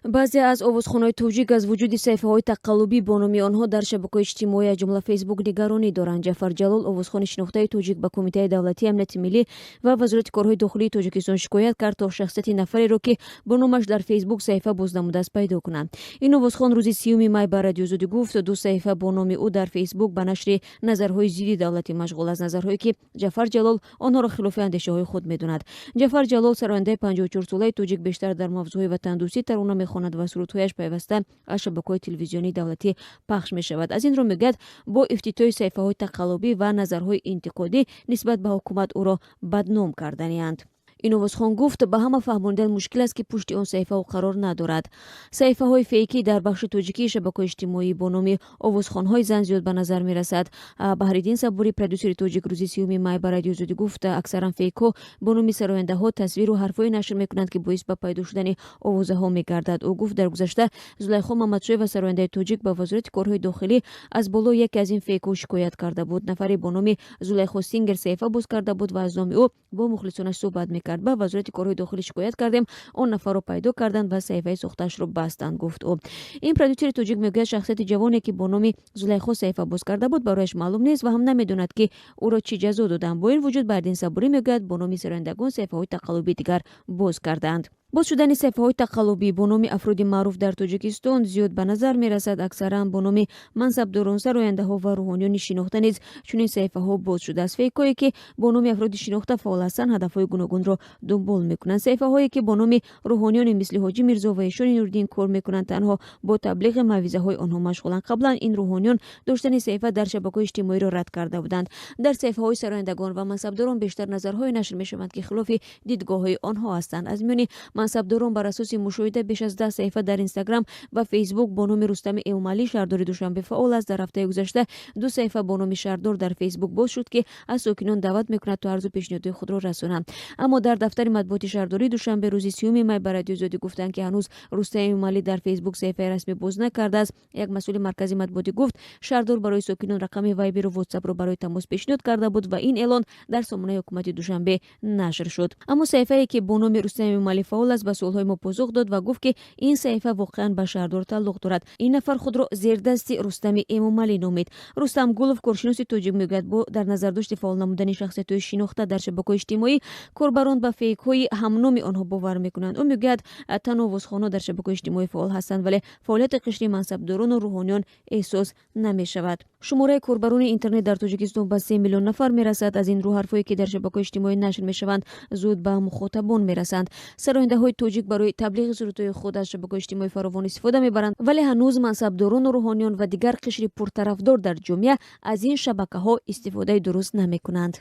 баъзе аз овозхонҳои тоҷик аз вуҷуди саҳифаҳои тақаллубӣ бо номи онҳо дар шабакаҳои иҷтимоӣ аз ҷумла фейсбук нигаронӣ доранд. Ҷафар Ҷалол, овозхони шинохтаи тоҷик, ба Кумитаи давлатии амнияти миллӣ ва Вазорати корҳои дохилии Тоҷикистон шикоят кард, то шахсияти нафареро, ки бо номаш дар фейсбук саҳифа боз намудааст, пайдо кунанд. Ин овозхон рӯзи 30 май ба Радиозодӣ гуфт, ду саҳифа бо номи ӯ дар фейсбук ба нашри назарҳои зидди давлатӣ машғул аст, назарҳое ки Ҷафар Ҷалол онҳоро хилофи андешаҳои худ медонад. Ҷафар Ҷалол, сарояндаи 54-солаи тоҷик, бештар дар мавзӯъҳои ватандӯстӣ тарона мехонад ва сурудҳояш пайваста аз шабакаҳои телевизионии давлатӣ пахш мешавад. Аз ин рӯ мегӯяд, бо ифтитоҳи саҳифаҳои тақаллубӣ ва назарҳои интиқодӣ нисбат ба ҳукумат ӯро бадном карданианд. ин овозхон гуфт, ба ҳама фаҳмонидан мушкил аст, ки пушти он саҳифа ӯ қарор надорад. Саҳифаҳои фейкӣ дар бахши тоҷикии шабакаҳои иҷтимоӣ бо номи овозхонҳои зан зиёд ба назар мерасад. Баҳриддин Сабурӣ, продюсери тоҷик, рӯзи 30 май ба Радиозодӣ гуфт, аксаран фейкҳо бо номи сарояндаҳо тасвиру ҳарфҳое нашр мекунанд, ки боис ба пайдо шудани овозаҳо мегардад. ӯ гуфт, дар гузашта Зулайхо Мамадшоева, сарояндаи тоҷик, ба Вазорати корҳои дохилӣ аз боло яке аз ин фейкҳо шикоят карда буд. Нафаре бо номи Зулайхо Сингер саҳифа боз карда буд ва аз номи ӯ бо мухлисонаш суҳбат мекард. Ба Вазорати корҳои дохилӣ шикоят кардем, он нафарро пайдо карданд ва саҳифаи сохтаашро бастанд, гуфт ӯ. Ин продюсери тоҷик мегӯяд, шахсияти ҷавоне, ки бо номи Зулайхо саҳифа боз карда буд, барояш маълум нест ва ҳам намедонад, ки ӯро чӣ ҷазо доданд. Бо ин вуҷуд Баҳриддин Сабурӣ мегӯяд, бо номи сарояндагон саҳифаҳои тақаллубии дигар боз карданд. боз шудани саҳифаҳои тақаллубӣ бо номи афроди маъруф дар Тоҷикистон зиёд ба назар мерасад. Аксаран бо номи мансабдорон, сарояндаҳо ва рӯҳониёни шинохта низ чунин саҳифаҳо боз шудааст. Фейкҳое, ки бо номи афроди шинохта фаъол ҳастанд, ҳадафҳои гуногунро дунбол мекунанд. Саҳифаҳое, ки бо номи рӯҳониёне мисли Ҳоҷи Мирзо ва Эшони Нуриддин кор мекунанд, танҳо бо таблиғи мавъизаҳои онҳо машғуланд. Қаблан ин рӯҳониён доштани саҳифа дар шабакаҳои иҷтимоиро рад карда буданд. Дар саҳифаҳои сарояндагон ва мансабдорон бештар назарҳое нашр мешаванд, ки хилофи дидгоҳҳои онҳо ҳастанд. аз миёни мансабдорон бар асоси мушоҳида беш аз 10 саҳифа дар Инстаграм ва Фейсбук бо номи Рустами Эмомалӣ, шаҳрдори Душанбе, фаъол аст. Дар ҳафтаи гузашта ду саҳифа бо номи Шаҳрдор дар Фейсбук боз шуд, ки аз сокинон даъват мекунад, то арзу пешниҳодҳои худро расонанд. Аммо дар дафтари матбуоти шаҳрдории Душанбе рӯзи 30 май ба Радиозодӣ гуфтанд, ки ҳанӯз Рустами Эмомалӣ дар Фейсбук саҳифаи расмӣ боз накардааст. Як масъули маркази матбуотӣ гуфт, шаҳрдор барои сокинон рақами Вайберу WhatsApp-ро барои тамос пешниҳод карда буд ва ин эълон дар сомонаи ҳукумати Душанбе нашр шуд. Аммо саҳифае, ки бо номи Рустами Эмомалӣ фаъол аст, ба суолҳои мо позух дод ва гуфт, ки ин саҳифа воқеан ба шаҳрдор тааллуқ дорад. Ин нафар худро зердасти Рустами Эмомалӣ номид. Рустам Гулов, коршиноси тоҷик, мегӯяд, бо дар назардошти фаъол намудани шахсиятҳои шинохта дар шабакаҳои иҷтимоӣ, корбарон ба фейкҳои ҳамноми онҳо бовар мекунанд. ӯ мегӯяд, танҳо овозхонҳо дар шабакаҳои иҷтимоӣ фаъол ҳастанд, вале фаъолияти қишри мансабдорону рӯҳониён эҳсос намешавад. шумораи корбарони интернет дар Тоҷикистон ба 3 миллион нафар мерасад. аз ин рӯ ҳарфҳое, ки дар шабакаҳои иҷтимоӣ нашр мешаванд, зуд ба мухотобон мерасанд. сарояндаҳои тоҷик барои таблиғи сурудҳои худ аз шабакаҳои иҷтимоӣ фаровон истифода мебаранд, вале ҳанӯз мансабдорону рӯҳониён ва дигар қишри пуртарафдор дар ҷомеа аз ин шабакаҳо истифодаи дуруст намекунанд.